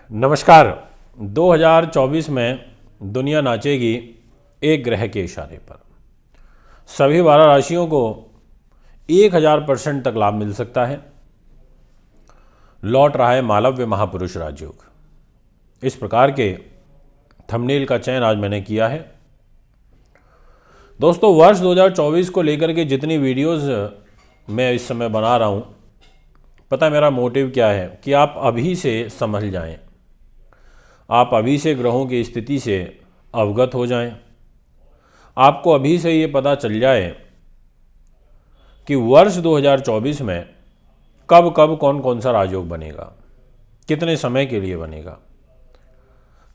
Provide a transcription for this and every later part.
नमस्कार। 2024 में दुनिया नाचेगी एक ग्रह के इशारे पर। सभी 12 राशियों को 1000% तक लाभ मिल सकता है। लौट रहा है मालव्य महापुरुष राजयोग। इस प्रकार के थंबनेल का चयन आज मैंने किया है। दोस्तों, वर्ष 2024 को लेकर के जितनी वीडियोस मैं इस समय बना रहा हूँ, पता है मेरा मोटिव क्या है कि आप अभी से संभल जाएं, आप अभी से ग्रहों की स्थिति से अवगत हो जाएं, आपको अभी से ये पता चल जाए कि वर्ष 2024 में कब कब कौन कौन सा राजयोग बनेगा, कितने समय के लिए बनेगा,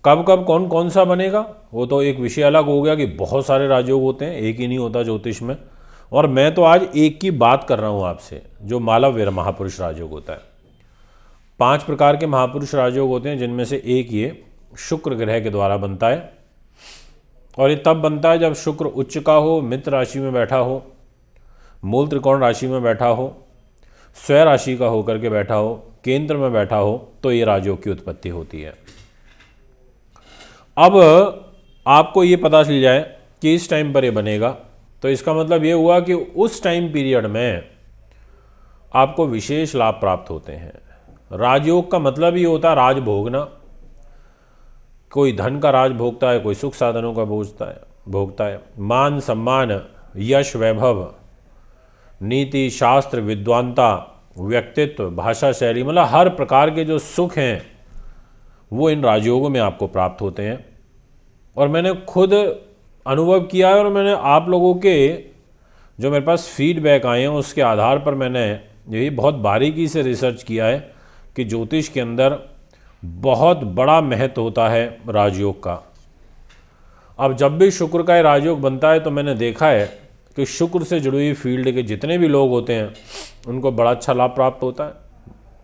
कब कब कौन कौन सा बनेगा। वो तो एक विषय अलग हो गया कि बहुत सारे राजयोग होते हैं, एक ही नहीं होता ज्योतिष में। और मैं तो आज एक की बात कर रहा हूँ आपसे, जो मालव्य महापुरुष राजयोग होता है। 5 प्रकार के महापुरुष राजयोग होते हैं, जिनमें से एक ये शुक्र ग्रह के द्वारा बनता है। और ये तब बनता है जब शुक्र उच्च का हो, मित्र राशि में बैठा हो, मूल त्रिकोण राशि में बैठा हो, स्वय राशि का होकर के बैठा हो, केंद्र में बैठा हो, तो ये राजयोग की उत्पत्ति होती है। अब आपको ये पता चल जाए कि इस टाइम पर ये बनेगा, तो इसका मतलब ये हुआ कि उस टाइम पीरियड में आपको विशेष लाभ प्राप्त होते हैं। राजयोग का मतलब ये होता है राज भोगना। कोई धन का राज भोगता है, कोई सुख साधनों का भोगता है। मान सम्मान, यश वैभव, नीति शास्त्र, विद्वानता, व्यक्तित्व, भाषा शैली, मतलब हर प्रकार के जो सुख हैं वो इन राजयोगों में आपको प्राप्त होते हैं। और मैंने खुद अनुभव किया है, और मैंने आप लोगों के जो मेरे पास फीडबैक आए हैं उसके आधार पर मैंने यही बहुत बारीकी से रिसर्च किया है कि ज्योतिष के अंदर बहुत बड़ा महत्व होता है राजयोग का। अब जब भी शुक्र का राजयोग बनता है तो मैंने देखा है कि शुक्र से जुड़ी हुई फील्ड के जितने भी लोग होते हैं उनको बड़ा अच्छा लाभ प्राप्त होता है।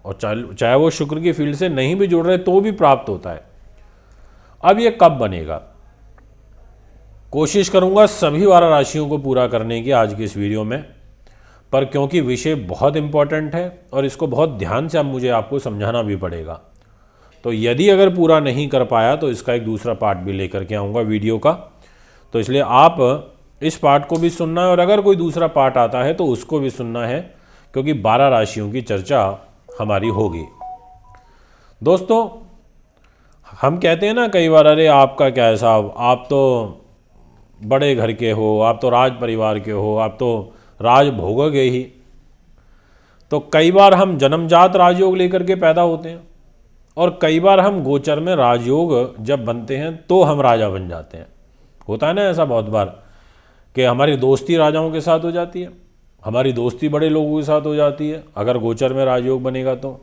और चाहे वो शुक्र की फील्ड से नहीं भी जुड़ रहे तो भी प्राप्त होता है। अब ये कब बनेगा, कोशिश करूंगा सभी 12 राशियों को पूरा करने की आज की इस वीडियो में, पर क्योंकि विषय बहुत इंपॉर्टेंट है और इसको बहुत ध्यान से अब मुझे आपको समझाना भी पड़ेगा, तो यदि अगर पूरा नहीं कर पाया तो इसका एक दूसरा पार्ट भी लेकर के आऊँगा वीडियो का। तो इसलिए आप इस पार्ट को भी सुनना है, और अगर कोई दूसरा पार्ट आता है तो उसको भी सुनना है, क्योंकि 12 राशियों की चर्चा हमारी होगी। दोस्तों, हम कहते हैं ना कई बार, अरे आपका क्या है साहब, आप तो बड़े घर के हो, आप तो राज परिवार के हो, आप तो राज भोगोगे ही। तो कई बार हम जन्मजात राजयोग लेकर के पैदा होते हैं, और कई बार हम गोचर में राजयोग जब बनते हैं तो हम राजा बन जाते हैं। होता है ना ऐसा बहुत बार कि हमारी दोस्ती राजाओं के साथ हो जाती है, हमारी दोस्ती बड़े लोगों के साथ हो जाती है अगर गोचर में राजयोग बनेगा तो।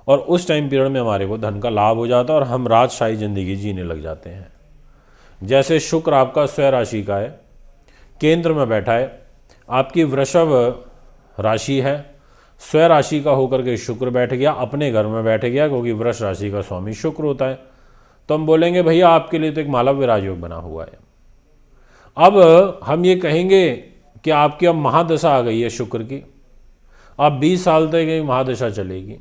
और उस टाइम पीरियड में हमारे को धन का लाभ हो जाता है और हम राजशाही ज़िंदगी जीने लग जाते हैं। जैसे शुक्र आपका स्वय राशि का है, केंद्र में बैठा है, आपकी वृषभ राशि है, स्वय राशि का होकर के शुक्र बैठ गया, अपने घर में बैठ गया, क्योंकि वृष राशि का स्वामी शुक्र होता है। तो हम बोलेंगे भैया आपके लिए तो एक मालव्य राजयोग बना हुआ है। अब हम ये कहेंगे कि आपकी अब महादशा आ गई है शुक्र की, अब 20 साल तक ये महादशा चलेगी,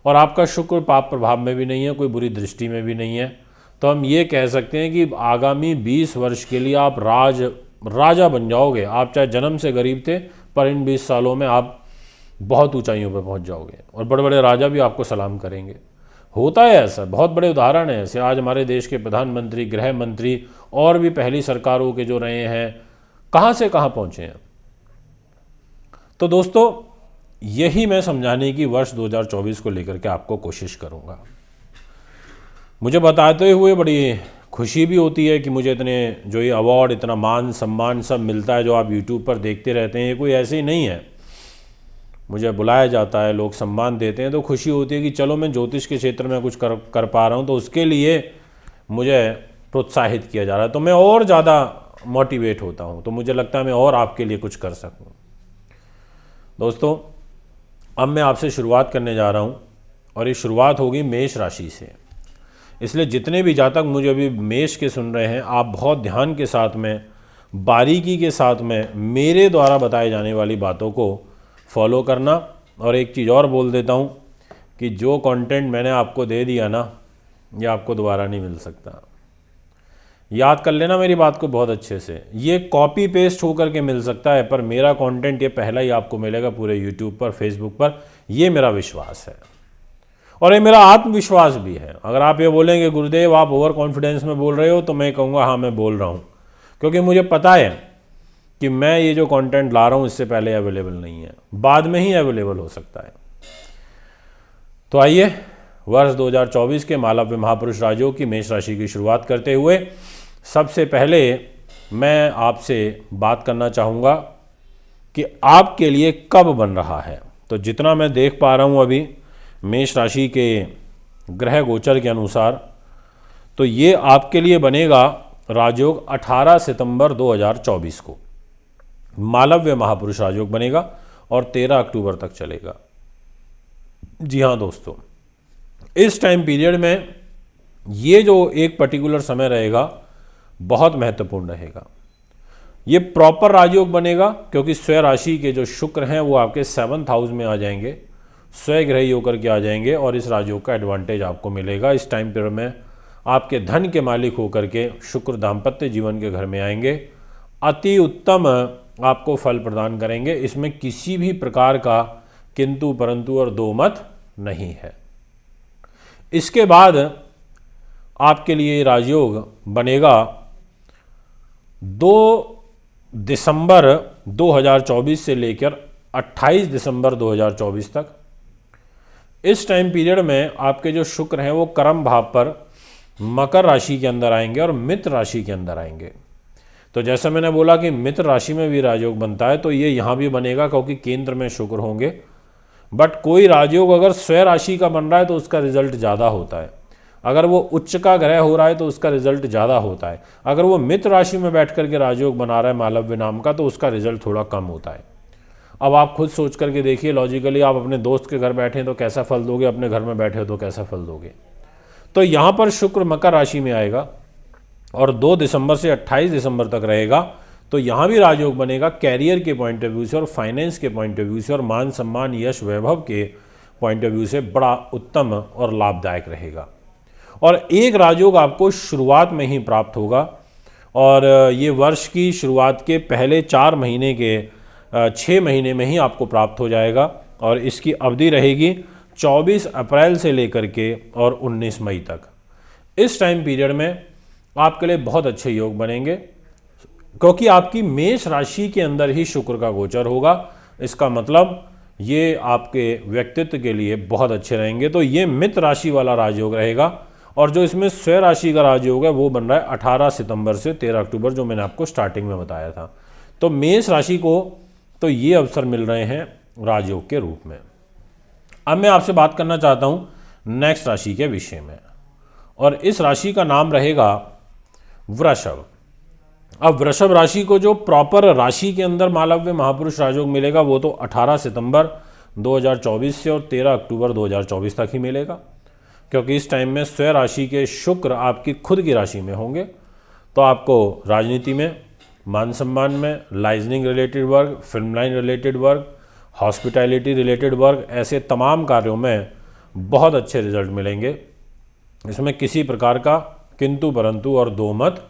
और आपका शुक्र पाप प्रभाव में भी नहीं है, कोई बुरी दृष्टि में भी नहीं है। तो हम ये कह सकते हैं कि आगामी 20 वर्ष के लिए आप राजा बन जाओगे। आप चाहे जन्म से गरीब थे, पर इन 20 सालों में आप बहुत ऊंचाइयों पर पहुंच जाओगे, और बड़े बड़े राजा भी आपको सलाम करेंगे। होता है ऐसा, बहुत बड़े उदाहरण हैं ऐसे। आज हमारे देश के प्रधानमंत्री, गृह मंत्री और भी पहली सरकारों के जो रहे हैं, कहाँ से कहाँ पहुँचे हैं। तो दोस्तों, यही मैं समझाने की वर्ष 2024 को लेकर के आपको कोशिश करूँगा। मुझे बताते हुए बड़ी खुशी भी होती है कि मुझे इतने जो ये अवार्ड, इतना मान सम्मान सब मिलता है, जो आप यूट्यूब पर देखते रहते हैं। ये कोई ऐसे ही नहीं है, मुझे बुलाया जाता है, लोग सम्मान देते हैं, तो खुशी होती है कि चलो मैं ज्योतिष के क्षेत्र में कुछ कर पा रहा हूँ, तो उसके लिए मुझे प्रोत्साहित किया जा रहा है, तो मैं और ज़्यादा मोटिवेट होता हूँ। तो मुझे लगता है मैं और आपके लिए कुछ कर सकूँ। दोस्तों, अब मैं आपसे शुरुआत करने जा रहा हूँ, और ये शुरुआत होगी मेष राशि से। इसलिए जितने भी जातक मुझे अभी मेष के सुन रहे हैं, आप बहुत ध्यान के साथ में, बारीकी के साथ में मेरे द्वारा बताए जाने वाली बातों को फॉलो करना। और एक चीज़ और बोल देता हूँ कि जो कंटेंट मैंने आपको दे दिया ना, ये आपको दोबारा नहीं मिल सकता। याद कर लेना मेरी बात को बहुत अच्छे से, ये कॉपी पेस्ट होकर के मिल सकता है, पर मेरा कंटेंट ये पहला ही आपको मिलेगा पूरे यूट्यूब पर, फेसबुक पर। ये मेरा विश्वास है और ये मेरा आत्मविश्वास भी है। अगर आप ये बोलेंगे गुरुदेव आप ओवर कॉन्फिडेंस में बोल रहे हो, तो मैं कहूँगा हाँ मैं बोल रहा हूँ, क्योंकि मुझे पता है कि मैं ये जो कंटेंट ला रहा हूँ इससे पहले अवेलेबल नहीं है, बाद में ही अवेलेबल हो सकता है। तो आइए वर्ष 2024 के मालव्य महापुरुष राजयोग की मेष राशि की शुरुआत करते हुए सबसे पहले मैं आपसे बात करना चाहूँगा कि आपके लिए कब बन रहा है। तो जितना मैं देख पा रहा हूँ अभी मेष राशि के ग्रह गोचर के अनुसार, तो ये आपके लिए बनेगा राजयोग 18 सितंबर 2024 को मालव्य महापुरुष राजयोग बनेगा और 13 अक्टूबर तक चलेगा। जी हाँ दोस्तों, इस टाइम पीरियड में ये जो एक पर्टिकुलर समय रहेगा बहुत महत्वपूर्ण रहेगा। ये प्रॉपर राजयोग बनेगा क्योंकि स्वयं राशि के जो शुक्र हैं वो आपके 7th हाउस में आ जाएंगे, स्वयं ग्रही होकर के आ जाएंगे और इस राजयोग का एडवांटेज आपको मिलेगा। इस टाइम पीरियड में आपके धन के मालिक होकर के शुक्र दाम्पत्य जीवन के घर में आएंगे, अति उत्तम आपको फल प्रदान करेंगे। इसमें किसी भी प्रकार का किंतु परंतु और दो मत नहीं है। इसके बाद आपके लिए राजयोग बनेगा 2 दिसंबर 2024 से लेकर 28 दिसंबर 2024 तक। इस टाइम पीरियड में आपके जो शुक्र हैं वो कर्म भाव पर मकर राशि के अंदर आएंगे और मित्र राशि के अंदर आएंगे। तो जैसा मैंने बोला कि मित्र राशि में भी राजयोग बनता है, तो ये यहाँ भी बनेगा क्योंकि केंद्र में शुक्र होंगे। बट कोई राजयोग अगर स्वयं राशि का बन रहा है तो उसका रिजल्ट ज़्यादा होता है, अगर वो उच्च का ग्रह हो रहा है तो उसका रिजल्ट ज़्यादा होता है, अगर वो मित्र राशि में बैठ करके राजयोग बना रहा है मालव्य नाम का तो उसका रिजल्ट थोड़ा कम होता है। अब आप खुद सोच करके देखिए लॉजिकली, आप अपने दोस्त के घर बैठे तो कैसा फल दोगे, अपने घर में बैठे हो तो कैसा फल दोगे। तो यहाँ पर शुक्र मकर राशि में आएगा और 2 दिसंबर से 28 दिसंबर तक रहेगा। तो यहाँ भी राजयोग बनेगा कैरियर के पॉइंट ऑफ व्यू से और फाइनेंस के पॉइंट ऑफ व्यू से और मान सम्मान यश वैभव के पॉइंट ऑफ व्यू से बड़ा उत्तम और लाभदायक रहेगा। और एक राजयोग आपको शुरुआत में ही प्राप्त होगा और ये वर्ष की शुरुआत के पहले 4 महीने के 6 महीने में ही आपको प्राप्त हो जाएगा और इसकी अवधि रहेगी 24 अप्रैल से लेकर के और 19 मई तक। इस टाइम पीरियड में आपके लिए बहुत अच्छे योग बनेंगे क्योंकि आपकी मेष राशि के अंदर ही शुक्र का गोचर होगा। इसका मतलब ये आपके व्यक्तित्व के लिए बहुत अच्छे रहेंगे। तो ये मित्र राशि वाला राजयोग रहेगा और जो इसमें स्वयं राशि का राजयोग है वो बन रहा है 18 सितंबर से 13 अक्टूबर, जो मैंने आपको स्टार्टिंग में बताया था। तो मेष राशि को तो ये अवसर मिल रहे हैं राजयोग के रूप में। अब मैं आपसे बात करना चाहता हूँ नेक्स्ट राशि के विषय में और इस राशि का नाम रहेगा वृषभ। अब वृषभ राशि को जो प्रॉपर राशि के अंदर मालव्य महापुरुष राजयोग मिलेगा वो तो 18 सितंबर 2024 से और 13 अक्टूबर 2024 तक ही मिलेगा, क्योंकि इस टाइम में स्वयं राशि के शुक्र आपकी खुद की राशि में होंगे। तो आपको राजनीति में, मान सम्मान में, liaisoning related work, film line related work, hospitality related work, ऐसे तमाम कार्यों में बहुत अच्छे रिजल्ट मिलेंगे। इसमें किसी प्रकार का किंतु परंतु और दो मत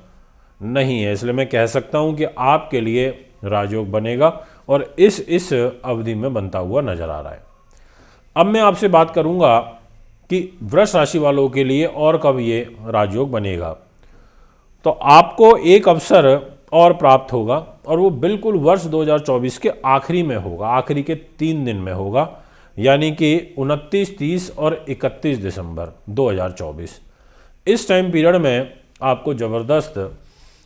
नहीं है, इसलिए मैं कह सकता हूं कि आपके लिए राजयोग बनेगा और इस अवधि में बनता हुआ नजर आ रहा है। अब मैं आपसे बात करूंगा कि वृष राशि वालों के लिए और कब ये राजयोग बनेगा। तो आपको एक अवसर और प्राप्त होगा और वो बिल्कुल वर्ष 2024 के आखिरी में होगा, आखिरी के 3 दिन में होगा, यानी कि 29, 30 और 31 दिसंबर 2024। इस टाइम पीरियड में आपको ज़बरदस्त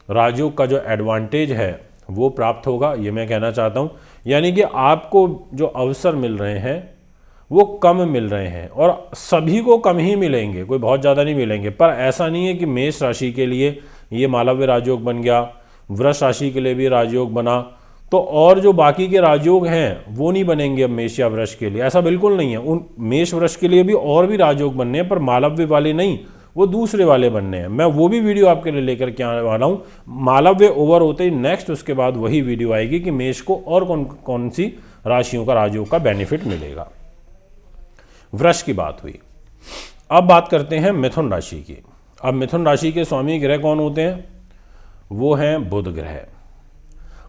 राजयोग का जो एडवांटेज है वो प्राप्त होगा, ये मैं कहना चाहता हूँ। यानी कि आपको जो अवसर मिल रहे हैं वो कम मिल रहे हैं और सभी को कम ही मिलेंगे, कोई बहुत ज़्यादा नहीं मिलेंगे। पर ऐसा नहीं है कि मेष राशि के लिए ये मालव्य राजयोग बन गया, वृष राशि के लिए भी राजयोग बना तो और जो बाकी के राजयोग हैं वो नहीं बनेंगे अब मेष या वृष के लिए, ऐसा बिल्कुल नहीं है। उन मेष वृष के लिए भी और भी राजयोग बनने हैं, पर मालव्य वाले नहीं, वो दूसरे वाले बनने हैं। मैं वो भी वीडियो आपके लिए लेकर के आने वाला हूँ। मालव्य ओवर होते ही नेक्स्ट उसके बाद वही वीडियो आएगी कि मेष को और कौन कौन सी राशियों का राजयोग का बेनिफिट मिलेगा। वृष की बात हुई। अब बात करते हैं मिथुन राशि की। अब मिथुन राशि के स्वामी ग्रह कौन होते हैं? वो हैं बुध ग्रह।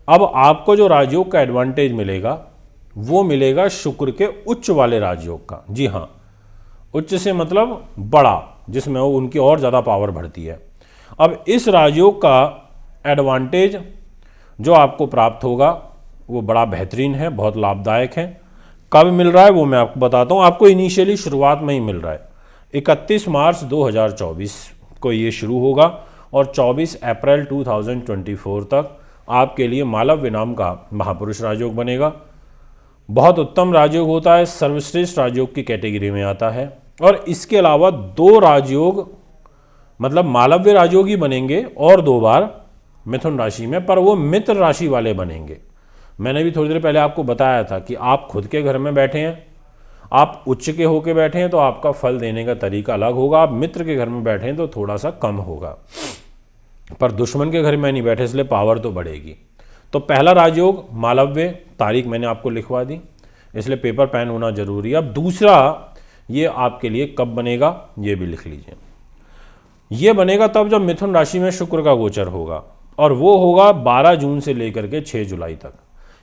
अब आपको जो राजयोग का एडवांटेज मिलेगा वो मिलेगा शुक्र के उच्च वाले राजयोग का। जी हाँ, उच्च से मतलब बड़ा, जिसमें वो उनकी और ज़्यादा पावर बढ़ती है। अब इस राजयोग का एडवांटेज जो आपको प्राप्त होगा वो बड़ा बेहतरीन है, बहुत लाभदायक है। कब मिल रहा है वो मैं आपको बताता हूँ। आपको इनिशियली शुरुआत में ही मिल रहा है। 31 मार्च 2024 को ये शुरू होगा और 24 अप्रैल 2024 तक आपके लिए मालव्य नाम का महापुरुष राजयोग बनेगा। बहुत उत्तम राजयोग होता है, सर्वश्रेष्ठ राजयोग की कैटेगरी में आता है। और इसके अलावा 2 राजयोग मतलब मालव्य राजयोग ही बनेंगे और 2 बार मिथुन राशि में, पर वो मित्र राशि वाले बनेंगे। मैंने भी थोड़ी देर पहले आपको बताया था कि आप खुद के घर में बैठे हैं, आप उच्च के होके बैठे हैं तो आपका फल देने का तरीका अलग होगा। आप मित्र के घर में बैठे हैं तो थोड़ा सा कम होगा, पर दुश्मन के घर में नहीं बैठे इसलिए पावर तो बढ़ेगी। तो पहला राजयोग मालव्य, तारीख मैंने आपको लिखवा दी, इसलिए पेपर पेन होना जरूरी है। अब दूसरा ये आपके लिए कब बनेगा ये भी लिख लीजिए। ये बनेगा तब जब मिथुन राशि में शुक्र का गोचर होगा, और वो होगा 12 जून से लेकर के 6 जुलाई तक।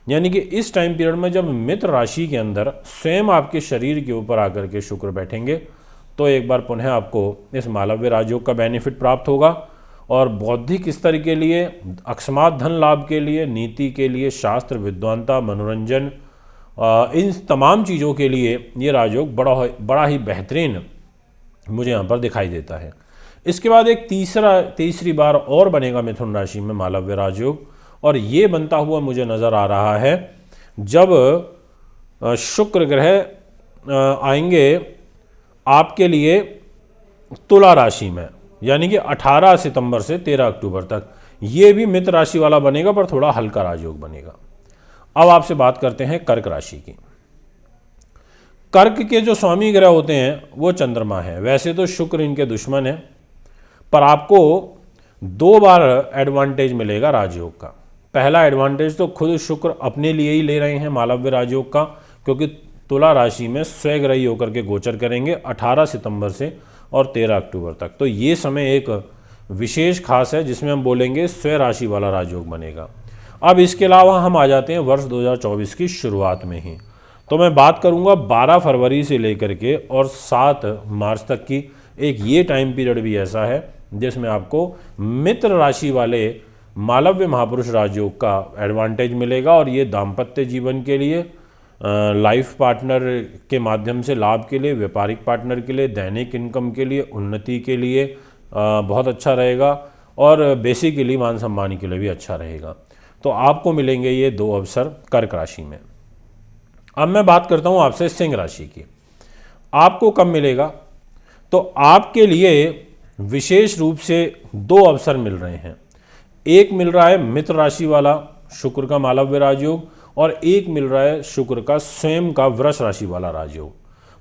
यानी कि इस टाइम पीरियड में जब मित्र राशि के अंदर स्वयं आपके शरीर के ऊपर आकर के शुक्र बैठेंगे तो एक बार पुनः आपको इस मालव्य राजयोग का बेनिफिट प्राप्त होगा। और बौद्धिक स्तर के लिए, अकस्मात धन लाभ के लिए, नीति के लिए, शास्त्र, विद्वानता, मनोरंजन, इन तमाम चीज़ों के लिए ये राजयोग बड़ा ही बेहतरीन मुझे यहाँ पर दिखाई देता है। इसके बाद एक तीसरी बार और बनेगा मिथुन राशि में मालव्य राजयोग, और ये बनता हुआ मुझे नज़र आ रहा है जब शुक्र ग्रह आएंगे आपके लिए तुला राशि में, यानी कि 18 सितंबर से 13 अक्टूबर तक। ये भी मित्र राशि वाला बनेगा पर थोड़ा हल्का राजयोग बनेगा। अब आपसे बात करते हैं कर्क राशि की। कर्क के जो स्वामी ग्रह होते हैं वो चंद्रमा है। वैसे तो शुक्र इनके दुश्मन है, पर आपको 2 बार एडवांटेज मिलेगा राजयोग का। पहला एडवांटेज तो खुद शुक्र अपने लिए ही ले रहे हैं मालव्य राजयोग का, क्योंकि तुला राशि में स्वग्रही होकर के गोचर करेंगे 18 सितंबर से और 13 अक्टूबर तक। तो ये समय एक विशेष खास है जिसमें हम बोलेंगे स्व राशि वाला राजयोग बनेगा। अब इसके अलावा हम आ जाते हैं वर्ष 2024 की शुरुआत में ही। तो मैं बात करूंगा 12 फरवरी से लेकर के और 7 मार्च तक की। एक ये टाइम पीरियड भी ऐसा है जिसमें आपको मित्र राशि वाले मालव्य महापुरुष राजयोग का एडवांटेज मिलेगा, और ये दाम्पत्य जीवन के लिए, लाइफ पार्टनर के माध्यम से लाभ के लिए, व्यापारिक पार्टनर के लिए, दैनिक इनकम के लिए, उन्नति के लिए बहुत अच्छा रहेगा, और बेसिकली मान सम्मान के लिए भी अच्छा रहेगा। तो आपको मिलेंगे ये 2 अवसर कर्क राशि में। अब मैं बात करता हूँ आपसे सिंह राशि की। आपको कब मिलेगा? तो आपके लिए विशेष रूप से 2 अवसर मिल रहे हैं। एक मिल रहा है मित्र राशि वाला शुक्र का मालव्य राजयोग, और एक मिल रहा है शुक्र का स्वयं का वृष राशि वाला राजयोग।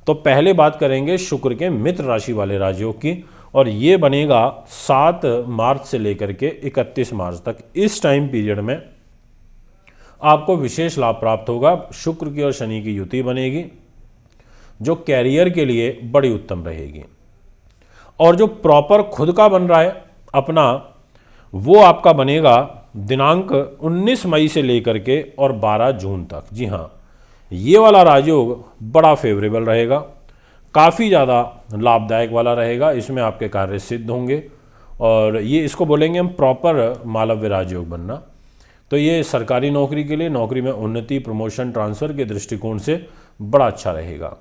तो पहले बात करेंगे शुक्र के मित्र राशि वाले राजयोग की, और ये बनेगा 7 मार्च से लेकर के 31 मार्च तक। इस टाइम पीरियड में आपको विशेष लाभ प्राप्त होगा। शुक्र की और शनि की युति बनेगी जो कैरियर के लिए बड़ी उत्तम रहेगी, और जो प्रॉपर खुद का बन रहा है अपना, वो आपका बनेगा दिनांक 19 मई से लेकर के और 12 जून तक। जी हाँ, ये वाला राजयोग बड़ा फेवरेबल रहेगा, काफ़ी ज़्यादा लाभदायक वाला रहेगा। इसमें आपके कार्य सिद्ध होंगे, और ये इसको बोलेंगे हम प्रॉपर मालव्य राजयोग बनना। तो ये सरकारी नौकरी के लिए, नौकरी में उन्नति, प्रमोशन, ट्रांसफ़र के दृष्टिकोण से बड़ा अच्छा रहेगा।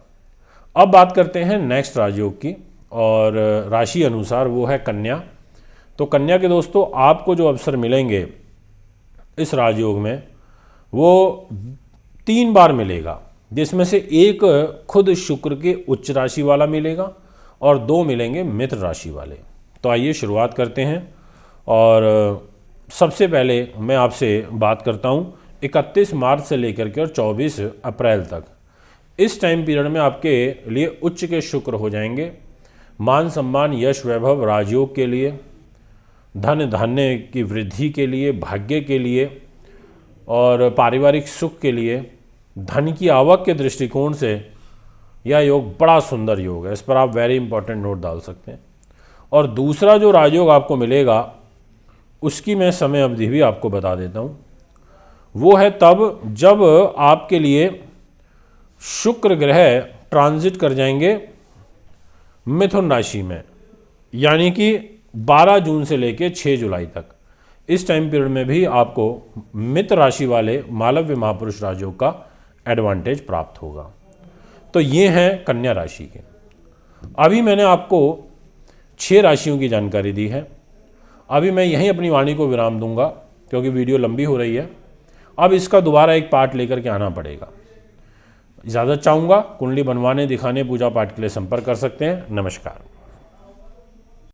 अब बात करते हैं नेक्स्ट राजयोग की, और राशि अनुसार वो है कन्या। तो कन्या के दोस्तों, आपको जो अवसर मिलेंगे इस राजयोग में वो 3 बार मिलेगा, जिसमें से एक खुद शुक्र के उच्च राशि वाला मिलेगा और 2 मिलेंगे मित्र राशि वाले। तो आइए शुरुआत करते हैं, और सबसे पहले मैं आपसे बात करता हूँ 31 मार्च से लेकर के और 24 अप्रैल तक। इस टाइम पीरियड में आपके लिए उच्च के शुक्र हो जाएंगे। मान सम्मान, यश, वैभव, राजयोग के लिए, धन धान्य की वृद्धि के लिए, भाग्य के लिए और पारिवारिक सुख के लिए, धन की आवक के दृष्टिकोण से यह योग बड़ा सुंदर योग है, इस पर आप वेरी इंपॉर्टेंट नोट डाल सकते हैं। और दूसरा जो राजयोग आपको मिलेगा उसकी मैं समय अवधि भी आपको बता देता हूँ। वो है तब जब आपके लिए शुक्र ग्रह ट्रांजिट कर जाएंगे मिथुन राशि में, यानी कि 12 जून से लेकर 6 जुलाई तक। इस टाइम पीरियड में भी आपको मित्र राशि वाले मालव्य महापुरुष राजयोग का एडवांटेज प्राप्त होगा। तो ये हैं कन्या राशि के। अभी मैंने आपको 6 राशियों की जानकारी दी है। अभी मैं यहीं अपनी वाणी को विराम दूंगा क्योंकि वीडियो लंबी हो रही है। अब इसका दोबारा एक पार्ट लेकर के आना पड़ेगा। इजाज़त चाहूँगा। कुंडली बनवाने, दिखाने, पूजा पाठ के लिए संपर्क कर सकते हैं। नमस्कार।